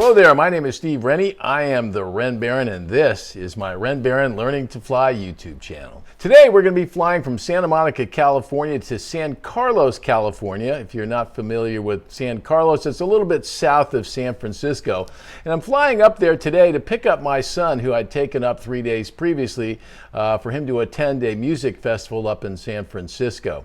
Hello there, my name is Steve Rennie. I am the Ren Baron, and this is my Ren Baron Learning to Fly YouTube channel. Today we're going to be flying from Santa Monica, California to San Carlos, California. If you're not familiar with San Carlos, it's a little bit south of San Francisco. And I'm flying up there today to pick up my son, who I'd taken up 3 days previously for him to attend a music festival up in San Francisco.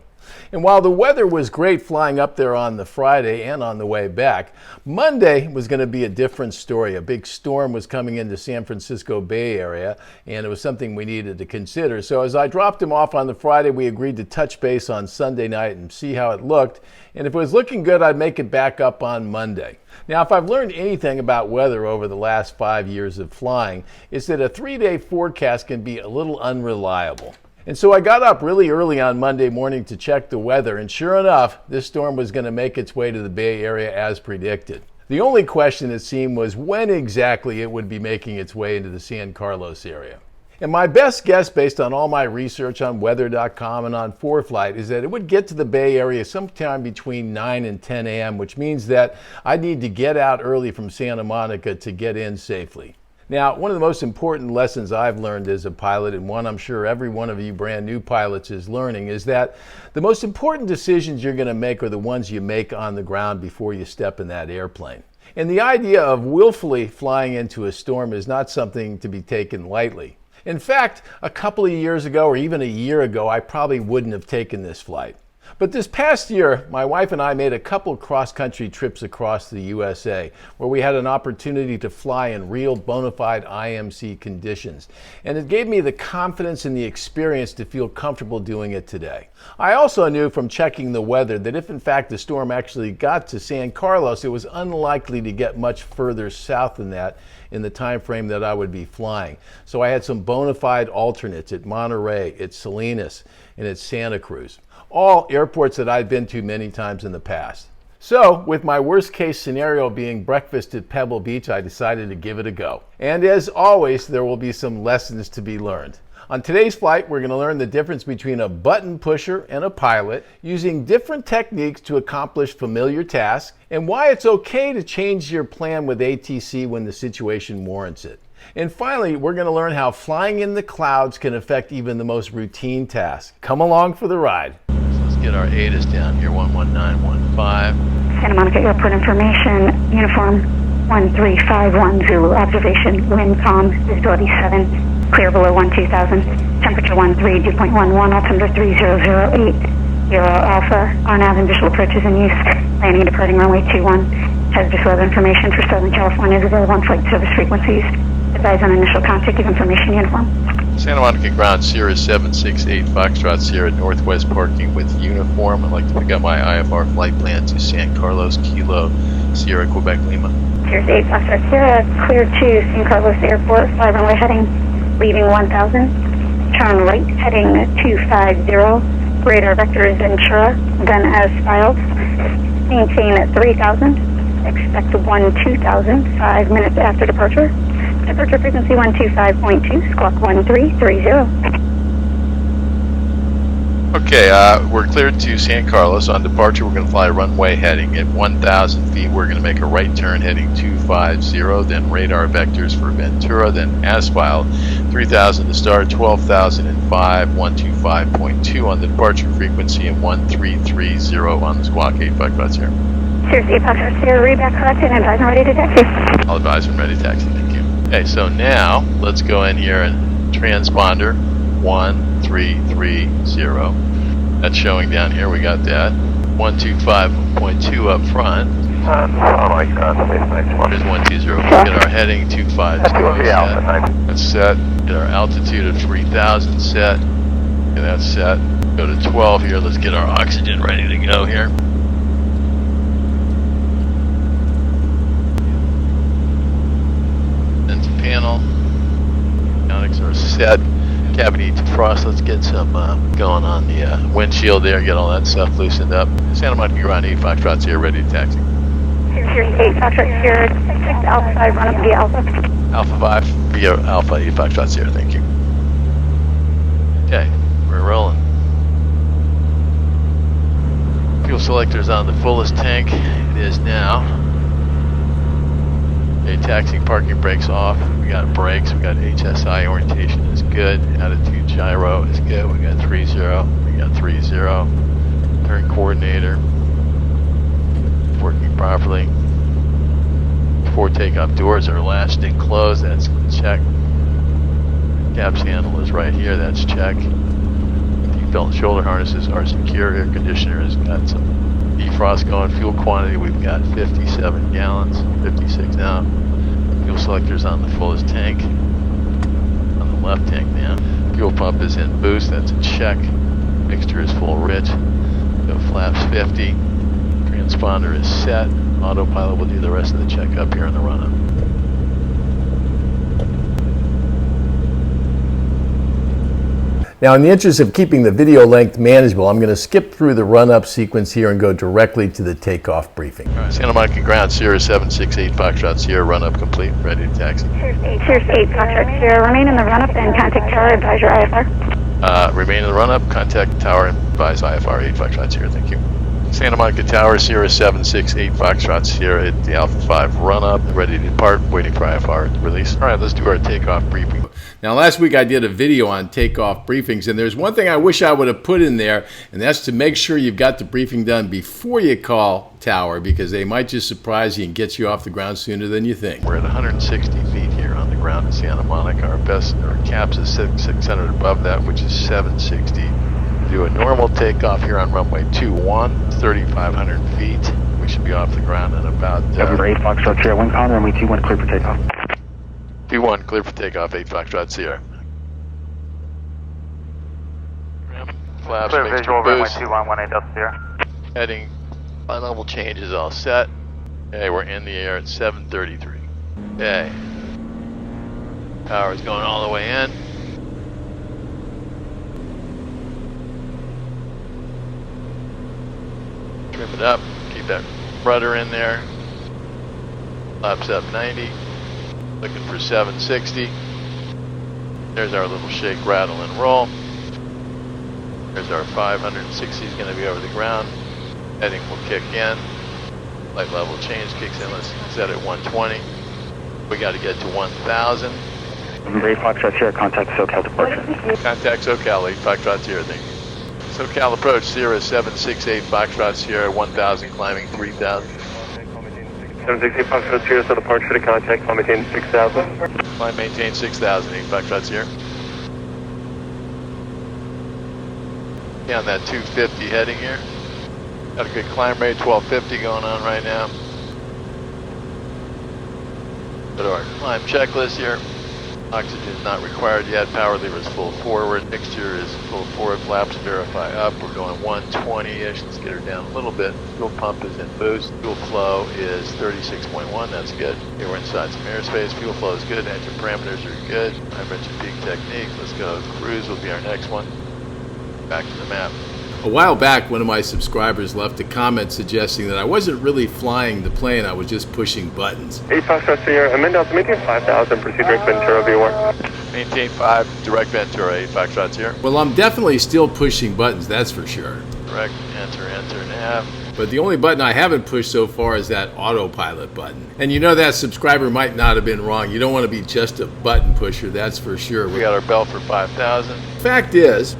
And while the weather was great flying up there on the Friday and on the way back, Monday was going to be a different story. A big storm was coming into San Francisco Bay Area, and it was something we needed to consider. So as I dropped him off on the Friday, we agreed to touch base on Sunday night and see how it looked. And if it was looking good, I'd make it back up on Monday. Now, if I've learned anything about weather over the last 5 years of flying, it's that a 3-day forecast can be a little unreliable. And so I got up really early on Monday morning to check the weather, and sure enough, this storm was going to make its way to the Bay Area as predicted. The only question, it seemed, was when exactly it would be making its way into the San Carlos area. And my best guess, based on all my research on weather.com and on ForeFlight, is that it would get to the Bay Area sometime between 9 and 10 a.m., which means that I'd need to get out early from Santa Monica to get in safely. Now, one of the most important lessons I've learned as a pilot, and one I'm sure every one of you brand new pilots is learning, is that the most important decisions you're going to make are the ones you make on the ground before you step in that airplane. And the idea of willfully flying into a storm is not something to be taken lightly. In fact, a couple of years ago, or even a year ago, I probably wouldn't have taken this flight. But this past year, my wife and I made a couple cross-country trips across the USA where we had an opportunity to fly in real bona fide IMC conditions. And it gave me the confidence and the experience to feel comfortable doing it today. I also knew from checking the weather that if in fact the storm actually got to San Carlos, it was unlikely to get much further south than that in the time frame that I would be flying. So I had some bona fide alternates at Monterey, at Salinas, and at Santa Cruz. All airports that I'd been to many times in the past. So, with my worst case scenario being breakfast at Pebble Beach, I decided to give it a go. And as always, there will be some lessons to be learned. On today's flight, we're going to learn the difference between a button pusher and a pilot, using different techniques to accomplish familiar tasks, and why it's okay to change your plan with ATC when the situation warrants it. And finally, we're going to learn how flying in the clouds can affect even the most routine tasks. Come along for the ride. Let's get our ATIS down here, 11915. Santa Monica Airport information, uniform 1351 Zulu, observation, wind calm, visibility 7, clear below 12,000, temperature 13, dew point 11, altimeter 3008, Euro Alpha, RNAV and visual approach is in use, landing and departing runway 21, hazardous weather information for Southern California is available on flight service frequencies, advise on initial contact of information uniform. Santa Monica ground, Cirrus 768 Foxtrot Sierra Northwest parking with uniform. I'd like to pick up my IFR flight plan to San Carlos, Kilo, Sierra, Quebec, Lima. Cirrus 8 Foxtrot Sierra, clear to San Carlos Airport, fly runway heading, leaving 1000, turn right heading 250, radar vector is Ventura, then as filed, maintain at 3000, expect 2000, 5 minutes after departure. Departure frequency 125.2, squawk 1330. Okay, we're cleared to San Carlos. On departure, we're going to fly runway heading at 1,000 feet. We're going to make a right turn heading 250, then radar vectors for Ventura, then as filed, 3,000 to start, 12,005, 125.2 on the departure frequency, and 1330 on the squawk 85 Sierra. Cirrus 8 Foxtrot Sierra, reback collected and advise and ready to taxi. I'll advise when ready to taxi, thank you. Okay, so now let's go in here and transponder 1330. That's showing down here. We got that 125.2 up front. There's 120. Get our heading 250 set. That's set. Get our altitude of 3,000 set. Okay, that's set. Go to 12 here. Let's get our oxygen ready to go here. Panel. Avionics are set. Cavity defrost. Let's get some going on the windshield there. Get all that stuff loosened up. Santa Monica ground 8 Foxtrot Sierra ready to taxi. Cirrus 8 Foxtrot Sierra, 6 Alpha 5, run up via Alpha. Alpha 5 via Alpha 8 Foxtrot Sierra. Thank you. Okay, we're rolling. Fuel selector's on the fullest tank. It is now. Okay, taxiing, parking brakes off. We got brakes. We got HSI orientation is good. Attitude gyro is good. We got 3-0. We got 3-0. Turn coordinator working properly. Before takeoff, doors are latched and closed. That's check. Caps handle is right here. That's check. Seatbelt and shoulder harnesses are secure. Air conditioner has got some defrost going. Fuel quantity, we've got 57 gallons, 56 now. Fuel selector's on the fullest tank, on the left tank now. Fuel pump is in boost, that's a check. Mixture is full rich. Go flaps 50. Transponder is set. Autopilot will do the rest of the checkup here in the run-up. Now, in the interest of keeping the video length manageable, I'm going to skip through the run-up sequence here and go directly to the takeoff briefing. All right, Santa Monica ground, Cirrus 768 Foxtrot Sierra, run-up complete, ready to taxi. Cirrus 8 Foxtrot Sierra, remain in the run-up and contact tower, advise your IFR. Remain in the run-up, contact tower, and advise IFR 8 Foxtrot Sierra, thank you. Santa Monica Tower, Cirrus 768 Foxtrot Sierra at the Alpha 5 run-up, ready to depart, waiting for IFR release. All right, let's do our takeoff briefing. Now, last week I did a video on takeoff briefings, and there's one thing I wish I would have put in there, and that's to make sure you've got the briefing done before you call tower, because they might just surprise you and get you off the ground sooner than you think. We're at 160 feet here on the ground in Santa Monica. Our caps is 600 above that, which is 760. Do a normal takeoff here on runway 21, 3,500 feet. We should be off the ground in about... November 8 Foxtrot Sierra, wind calm, runway 21, clear for takeoff. 21, clear for takeoff, 8 Foxtrot Sierra. Flaps, Clear mixture visual, runway boost. 21, 18 Delta Sierra. Heading, flight level change is all set. Okay, we're in the air at 7:33. Okay. Power is going all the way in. Trim it up, keep that rudder in there. Flaps up 90. Looking for 760. There's our little shake, rattle, and roll. There's our 560 is going to be over the ground. Heading will kick in. Light level change kicks in. Let's set it 120. We got to get to 1,000. November 8 Foxtrot Sierra, contact SoCal departure. Contact SoCal, 8 Foxtrot Sierra, thank you. SoCal approach, Cirrus 768 Foxtrot Sierra, 1,000, climbing 3,000. 768 Foxtrot Sierra, so departure to contact, climb maintain 6,000. Climb maintain 6,000, 8 Foxtrot Sierra. Yeah, on that 250 heading here. Got a good climb rate, 1250 going on right now. Go to our climb checklist here. Oxygen is not required yet. Power lever is full forward. Mixture is full forward. Flaps verify up. We're going 120-ish. Let's get her down a little bit. Fuel pump is in boost. Fuel flow is 36.1. That's good. Okay, we're inside some airspace. Fuel flow is good. Engine parameters are good. I mentioned peak technique. Let's go. Cruise will be our next one. Back to the map. A while back, one of my subscribers left a comment suggesting that I wasn't really flying the plane, I was just pushing buttons. 8 Foxtrot Sierra, amend out to maintain 5,000, proceed direct Ventura V1. Maintain 5, direct Ventura, 8 Foxtrot Sierra. Well, I'm definitely still pushing buttons, that's for sure. Direct, enter, nav. But the only button I haven't pushed so far is that autopilot button. And you know that subscriber might not have been wrong. You don't want to be just a button pusher, that's for sure. We got our bell for 5,000. Fact is,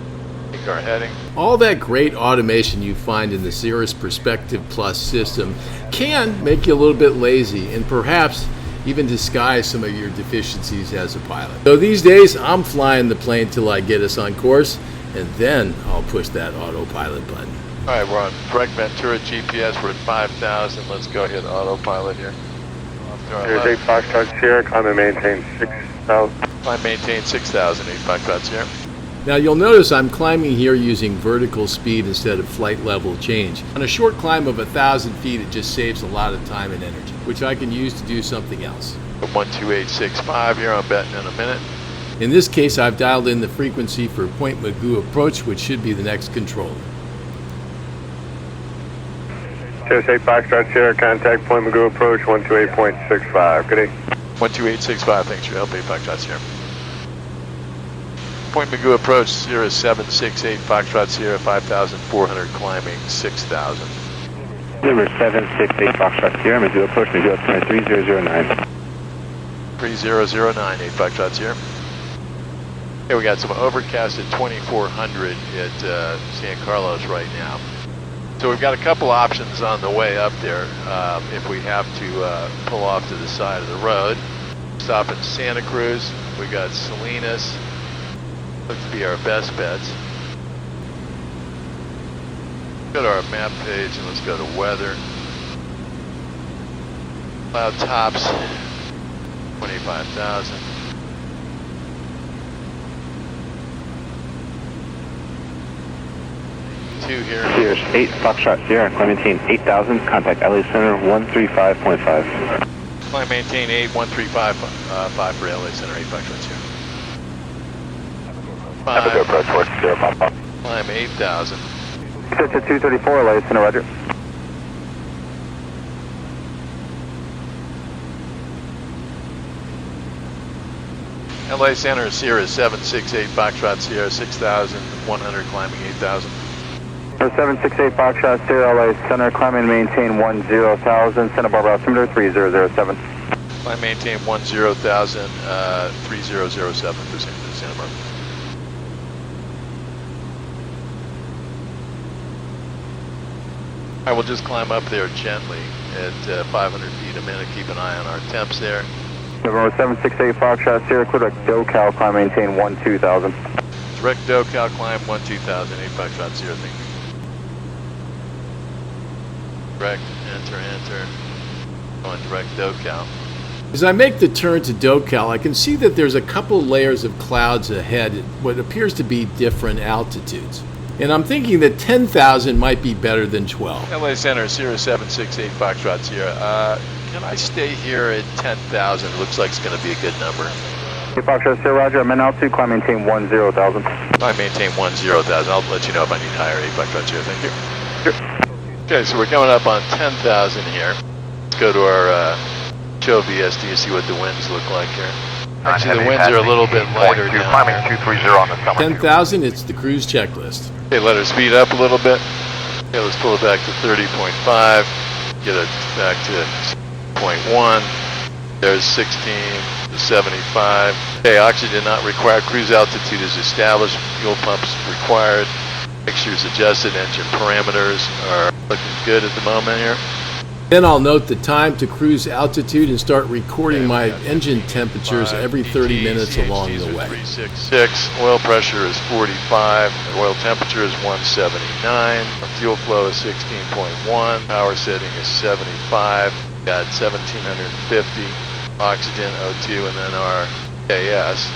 Our heading. all that great automation you find in the Cirrus Perspective Plus system can make you a little bit lazy and perhaps even disguise some of your deficiencies as a pilot. So these days, I'm flying the plane till I get us on course, and then I'll push that autopilot button. All right, we're on direct Ventura GPS. We're at 5,000. Let's go hit autopilot here. Off to our Here's 8 left. Foxtrot Sierra, climb and maintain 6,000. Climb maintain 6,000, 8 Foxtrot Sierra. Now you'll notice I'm climbing here using vertical speed instead of flight level change. On a short climb of 1,000 feet, it just saves a lot of time and energy, which I can use to do something else. 12865 here, I'm betting in a minute. In this case, I've dialed in the frequency for Point Magoo approach, which should be the next controller. Cirrus 8 Foxtrot Sierra, contact Point Magoo approach 128.65. Good day. 12865, thanks for your help, 8 Foxtrot Sierra. Point Magoo approach, Cirrus 768 Foxtrot Sierra, 5,400, climbing 6,000. Number 768 Foxtrot Sierra, Magoo approach, Magoo up 23009. 3009, 8 Foxtrot Sierra. Okay, we got some overcast at 2400 at San Carlos right now. So we've got a couple options on the way up there if we have to pull off to the side of the road. Stop in Santa Cruz. We got Salinas. Looks to be our best bets. Go to our map page and let's go to weather. Cloud tops, 25,000. Two here. Cirrus 8 Foxtrot Sierra, climb maintain 8,000, contact LA Center 135.5. Climb maintain 81355 for LA Center 8 Foxtrot Sierra. Have a good approach towards Sierra Pop. Climb 8,000. Switch to 234, LA Center, roger. LA Center Sierra 768 Foxtrot Sierra 6,100 climbing 8,000. 768 Foxtrot Sierra, LA Center, climb and maintain 10,000, Santa Barbara altimeter 3007. Climb maintain 10,000, 3007 for Santa Barbara. I will just climb up there gently at 500 feet a minute. Keep an eye on our temps there. November 768 Foxtrot Sierra, direct SoCal, climb maintain 12,000. Direct SoCal, climb 12,000, 8 Foxtrot Sierra, thank you. Direct, enter, going direct SoCal. As I make the turn to DoCal, I can see that there's a couple layers of clouds ahead at what appears to be different altitudes. And I'm thinking that 10,000 might be better than 12. LA Center, Sierra 768 Foxtrot Sierra. Can I stay here at 10,000? Looks like it's going to be a good number. Hey, Foxtrot Sierra, roger. I'm in altitude, climb maintain 10,000. I maintain 10,000. I'll let you know if I need higher. 8 Foxtrot Sierra, thank you. Sure. Okay, so we're coming up on 10,000 here. Let's go to our show VSD, see what the winds look like here. Actually, the winds are a little bit lighter down climbing here. 230 on the summer. 10,000, it's the cruise checklist. Okay, let her speed up a little bit. Okay, let's pull it back to 30.5. Get it back to 0.1. There's 16 to 75. Okay, oxygen not required. Cruise altitude is established. Fuel pumps required. Mixtures adjusted. Engine parameters are looking good at the moment here. Then I'll note the time to cruise altitude and start recording my engine temperatures every 30 minutes along the way. 366. Oil pressure is 45. Oil temperature is 179. Fuel flow is 16.1. Power setting is 75. Got 1750. Oxygen O2, and then our KS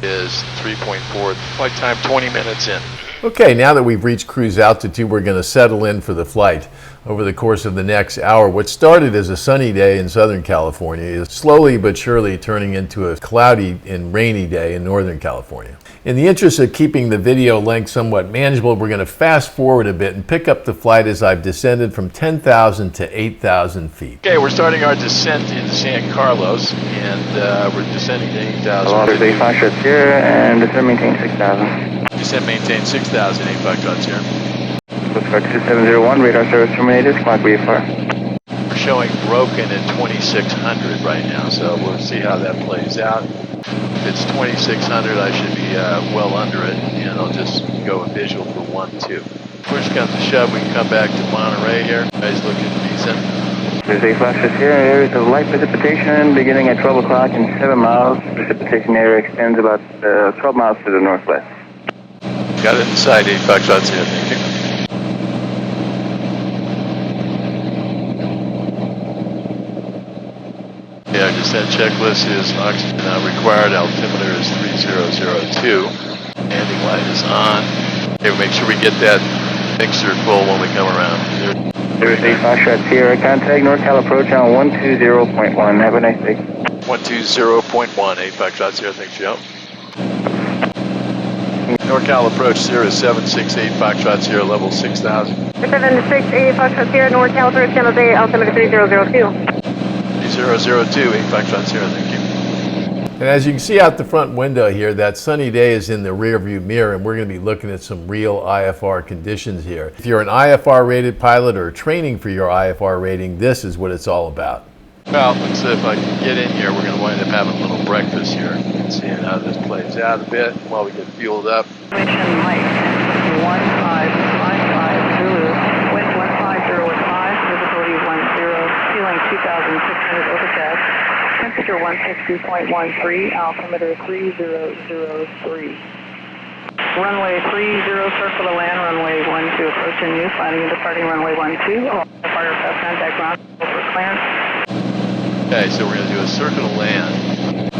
is 3.4. Flight time 20 minutes in. Okay, now that we've reached cruise altitude, we're going to settle in for the flight. Over the course of the next hour, what started as a sunny day in Southern California is slowly but surely turning into a cloudy and rainy day in Northern California. In the interest of keeping the video length somewhat manageable, we're going to fast forward a bit and pick up the flight as I've descended from 10,000 to 8,000 feet. Okay, we're starting our descent into San Carlos, and we're descending to 8,000. There's 8 Foxtrot Sierra, and descend maintain 6,000. Descent maintain 6,000, 8 Foxtrot Sierra. Coastguard 2701, radar service terminated, clock VFR. We're showing broken at 2,600 right now, so we'll see how that plays out. If it's 2,600, I should be well under it, and I'll just go a visual for 1-2. Push comes to shove, we can come back to Monterey here. Guys looking decent. There's 8 Foxtrot Sierra, areas of light precipitation beginning at 12 o'clock and 7 miles. Precipitation area extends about 12 miles to the northwest. Got it inside 8 Foxtrot Sierra, thank you. Yeah, our descent checklist is oxygen not required, altimeter is 3002, landing light is on. Okay, make sure we get that mixer full when we come around. There's 8 Foxtrot Sierra, contact NorCal approach on 120.1, have a nice day. 120.1, 8 Foxtrot Sierra, thanks for your help. NorCal approach Sierra 768 Foxtrot Sierra, level 6,000. 768 Foxtrot Sierra, NorCal approach San Jose, altimeter 3002. 3002, 8 Foxtrot Sierra, thank you. And as you can see out the front window here, that sunny day is in the rearview mirror, and we're going to be looking at some real IFR conditions here. If you're an IFR rated pilot or training for your IFR rating, this is what it's all about. Well, let's see if I can get in here. We're going to wind up having a little breakfast here. Seeing how this plays out a bit while we get fueled up. Mission Mike, 1555 Zulu, wind 150 with 5, visibility 10, ceiling 2,600 overcast, temperature 160.13, altimeter 3003. Runway 30, circle to land, runway 12, approaching you, landing and departing runway 12, all aircraft contact ground, over clearance. Okay, so we're going to do a circle to land.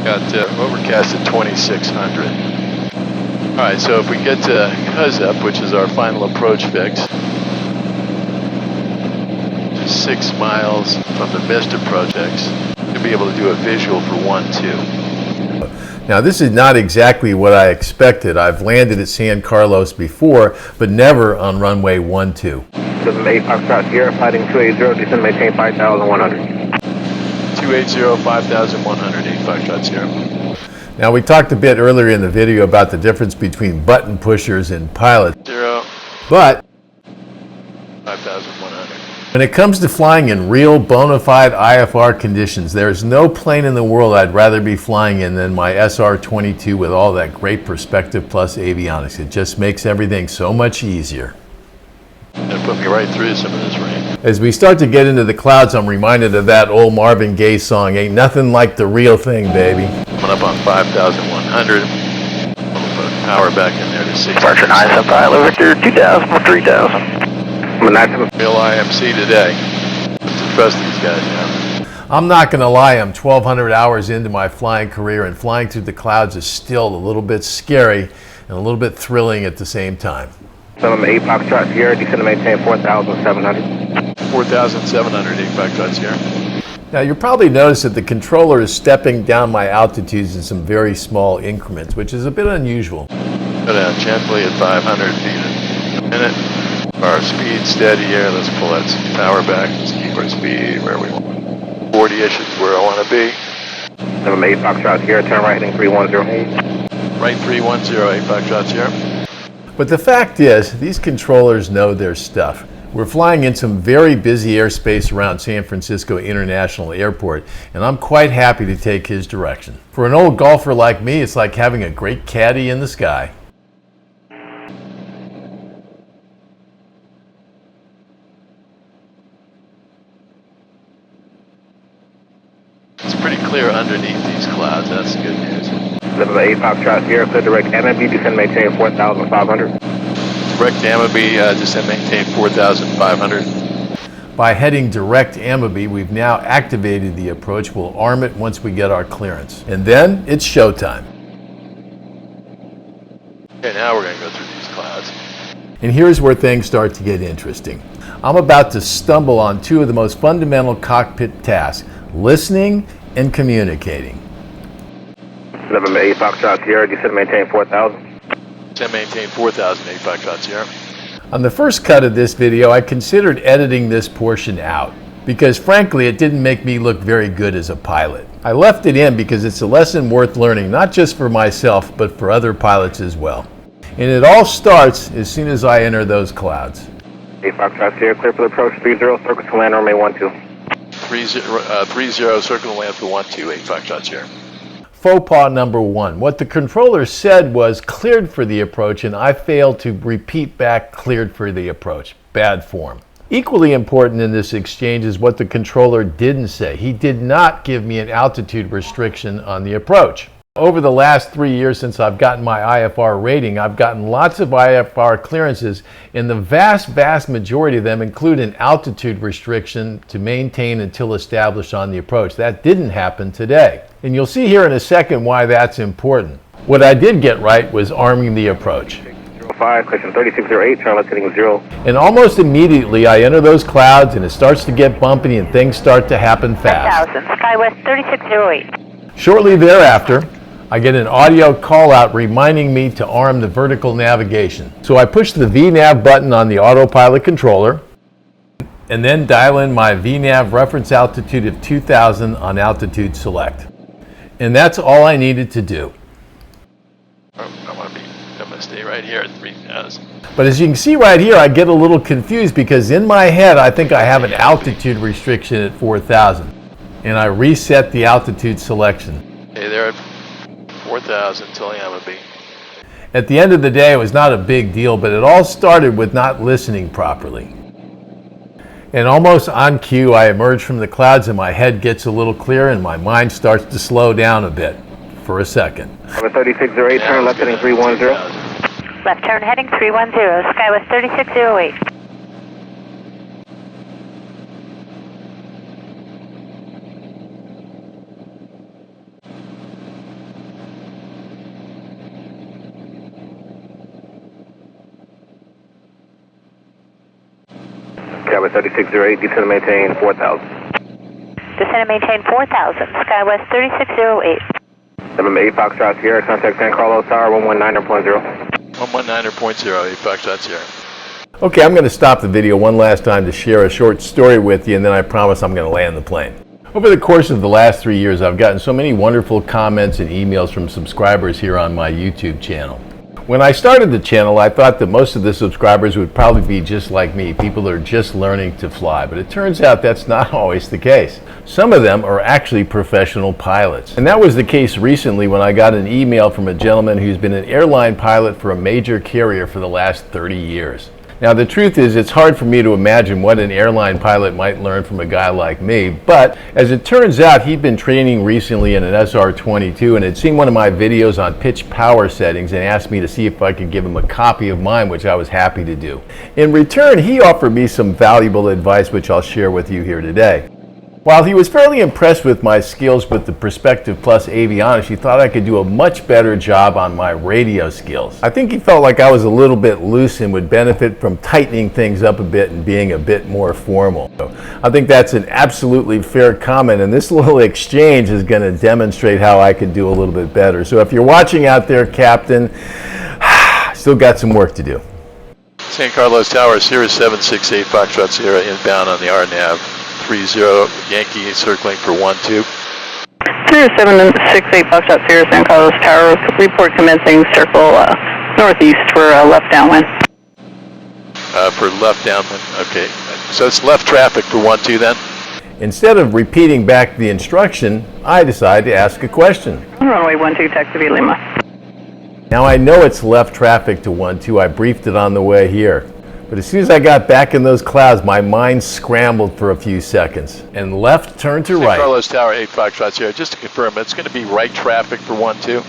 Got overcast at 2600. Alright, so if we get to Cuzup, which is our final approach fix, just 6 miles from the Mist approach, to be able to do a visual for 1-2. Now, this is not exactly what I expected. I've landed at San Carlos before, but never on runway 12. 78 Foxtrot Sierra, fighting 280, descend maintain 5,100. 280, 5,100, 8 Foxtrot Sierra. Now, we talked a bit earlier in the video about the difference between button pushers and pilots, 0, but 5,100. when it comes to flying in real bona fide IFR conditions, there's no plane in the world I'd rather be flying in than my SR22 with all that great perspective plus avionics. It just makes everything so much easier. Gonna put me right through some of this rain. As we start to get into the clouds, I'm reminded of that old Marvin Gaye song, "Ain't nothing like the real thing, baby." Coming up on 5,100. We'll put power back in there to 6. Departure 975, over 2,000 or 3,000. Real IMC today. To trust these guys now. I'm not going to lie, I'm 1,200 hours into my flying career, and flying through the clouds is still a little bit scary and a little bit thrilling at the same time. 78 Foxtrot Sierra, descend to maintain 4,700. 4,700, 8 Foxtrot Sierra. Now, you'll probably notice that the controller is stepping down my altitudes in some very small increments, which is a bit unusual. Go down gently at 500 feet a minute. Our speed steady here. Let's pull that power back. Let's keep our speed where we want. 40-ish is where I want to be. 78 Foxtrot Sierra, turn right heading 310. Right 310, 8 Foxtrot Sierra. But the fact is, these controllers know their stuff. We're flying in some very busy airspace around San Francisco International Airport, and I'm quite happy to take his direction. For an old golfer like me, it's like having a great caddy in the sky. It's pretty clear underneath these clouds. That's the good news. 78 Foxtrot Sierra, clear direct Amity, descend maintain 4,500. Direct Amity, descend maintain 4,500. By heading direct Amity, we've now activated the approach. We'll arm it once we get our clearance. And then it's showtime. Okay, now we're going to go through these clouds. And here's where things start to get interesting. I'm about to stumble on two of the most fundamental cockpit tasks: listening and communicating. 78 Foxtrot Sierra, descend maintain 4,000. Descend maintain 4,000, 8 Foxtrot Sierra. On the first cut of this video, I considered editing this portion out because frankly it didn't make me look very good as a pilot. I left it in because it's a lesson worth learning, not just for myself but for other pilots as well. And it all starts as soon as I enter those clouds. 8 Foxtrot Sierra, clear for the approach 30, circle to land runway 12. 30, circle to land for 12, 8 Foxtrot Sierra. Faux pas number one. What the controller said was cleared for the approach, and I failed to repeat back cleared for the approach. Bad form. Equally important in this exchange is what the controller didn't say. He did not give me an altitude restriction on the approach. Over the last 3 years since I've gotten my IFR rating, I've gotten lots of IFR clearances, and the vast majority of them include an altitude restriction to maintain until established on the approach. That didn't happen today. And you'll see here in a second why that's important. What I did get right was arming the approach. 05, question 3608, turn left heading 0. And almost immediately I enter those clouds and it starts to get bumpy and things start to happen fast. 1000, SkyWest 3608. Shortly thereafter, I get an audio call out reminding me to arm the vertical navigation. So I push the VNAV button on the autopilot controller and then dial in my VNAV reference altitude of 2000 on altitude select. And that's all I needed to do. I'm going to stay right here at 3,000. But as you can see right here, I get a little confused because in my head I think I have an altitude restriction at 4,000. and I reset the altitude selection. Hey there, 4,000 till Yamabe. At the end of the day, it was not a big deal, but it all started with not listening properly. And almost on cue, I emerge from the clouds and my head gets a little clearer and my mind starts to slow down a bit for a second. Have a 3608, turn left heading 310. Left turn heading 310, Skywest 3608. Skywest 3608, descend and maintain 4,000. Descend and maintain 4,000, Skywest 3608. 78 Foxtrot Sierra, contact San Carlos Tower 119.0. 119.0, 8 Foxtrot Sierra. Okay, I'm going to stop the video one last time to share a short story with you, and then I promise I'm going to land the plane. Over the course of the last 3 years, I've gotten so many wonderful comments and emails from subscribers here on my YouTube channel. When I started the channel, I thought that most of the subscribers would probably be just like me, people that are just learning to fly, but it turns out that's not always the case. Some of them are actually professional pilots. And that was the case recently when I got an email from a gentleman who's been an airline pilot for a major carrier for the last 30 years. Now, the truth is, it's hard for me to imagine what an airline pilot might learn from a guy like me, but as it turns out, he'd been training recently in an SR22 and had seen one of my videos on pitch power settings and asked me to see if I could give him a copy of mine, which I was happy to do. In return, he offered me some valuable advice, which I'll share with you here today. While he was fairly impressed with my skills with the Perspective Plus avionics, he thought I could do a much better job on my radio skills. I think he felt like I was a little bit loose and would benefit from tightening things up a bit and being a bit more formal. So I think that's an absolutely fair comment, and this little exchange is going to demonstrate how I could do a little bit better. So if you're watching out there, Captain, still got some work to do. San Carlos Tower, Cirrus 768 Foxtrot Sierra inbound on the RNAV. 30 Yankee circling for 12. Cirrus 768 Foxtrot Sierra, San Carlos Tower, report commencing circle northeast for left downwind. For left downwind, okay. So it's left traffic for 12 then? Instead of repeating back the instruction, I decided to ask a question. Runway 12, taxi via Lima. Now I know it's left traffic to 12, I briefed it on the way here. But as soon as I got back in those clouds, my mind scrambled for a few seconds. And left turn to right. San Carlos Tower, 8 Foxtrot Sierra. Just to confirm, it's going to be right traffic for 12?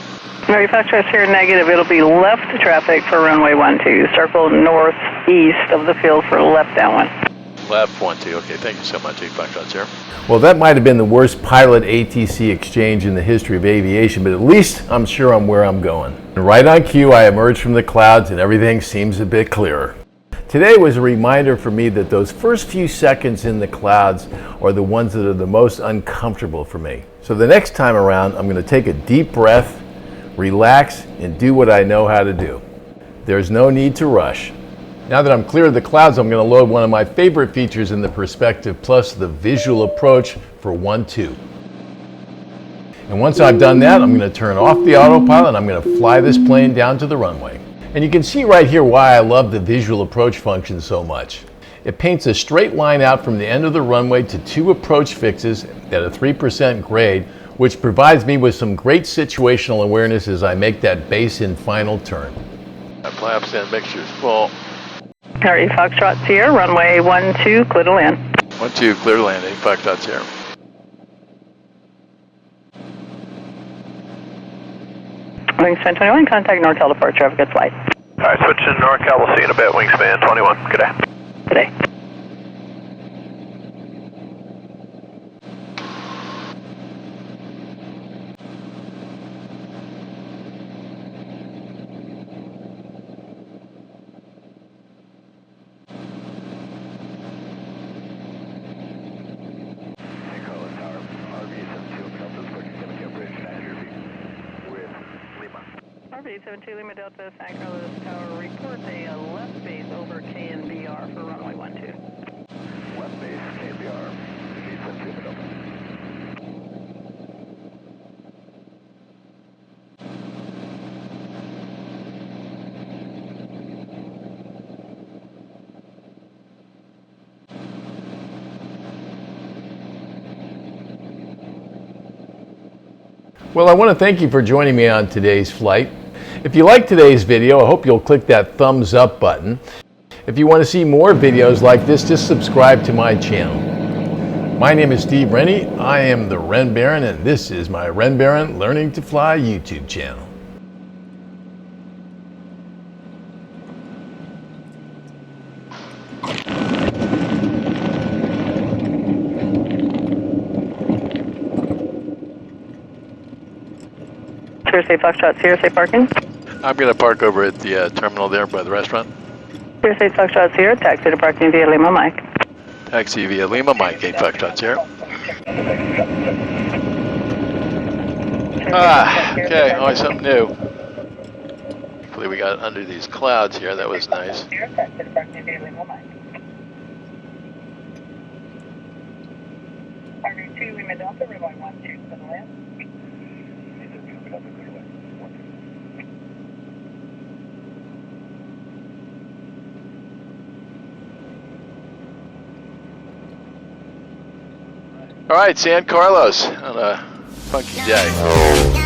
Mary Foxtrot Sierra negative, it'll be left traffic for runway 12. Circle northeast of the field for left downwind. Left 12, okay. Thank you so much, 8 Foxtrot Sierra. Well, that might have been the worst pilot ATC exchange in the history of aviation, but at least I'm sure I'm where I'm going. And right on cue, I emerged from the clouds and everything seems a bit clearer. Today was a reminder for me that those first few seconds in the clouds are the ones that are the most uncomfortable for me. So the next time around, I'm going to take a deep breath, relax, and do what I know how to do. There's no need to rush. Now that I'm clear of the clouds, I'm going to load one of my favorite features in the Perspective Plus, the visual approach for 12. And once I've done that, I'm going to turn off the autopilot and I'm going to fly this plane down to the runway. And you can see right here why I love the visual approach function so much. It paints a straight line out from the end of the runway to 2 approach fixes at a 3% grade, which provides me with some great situational awareness as I make that base and final turn. Flaps and mixtures full. Harry Foxtrot Sierra, runway 12, clear to land. 12, clear to land, 8 Foxtrot Sierra. Wingspan 21, contact NorCal departure, traffic at flight. Alright, switch to NorCal, we'll see you in a bit, Wingspan 21, good day. Good day. RV72 Lima Delta, San Carlos Tower, report a left base over KNBR for runway 12. Left base, KBR, G6 Lima Delta. Well, I want to thank you for joining me on today's flight. If you like today's video, I hope you'll click that thumbs up button. If you want to see more videos like this, just subscribe to my channel. My name is Steve Rennie. I am the Ren Baron, and this is my Ren Baron Learning to Fly YouTube channel. Cirrus Foxtrot, Sierra, say parking. I'm going to park over at the terminal there by the restaurant. Cirrus Foxtrot, Sierra, taxi to parking via Lima, Mike. Taxi via Lima, Mike 8 Foxtrot Sierra. Okay, always something new. Hopefully we got under these clouds here, that was nice. All right, San Carlos on a funky day.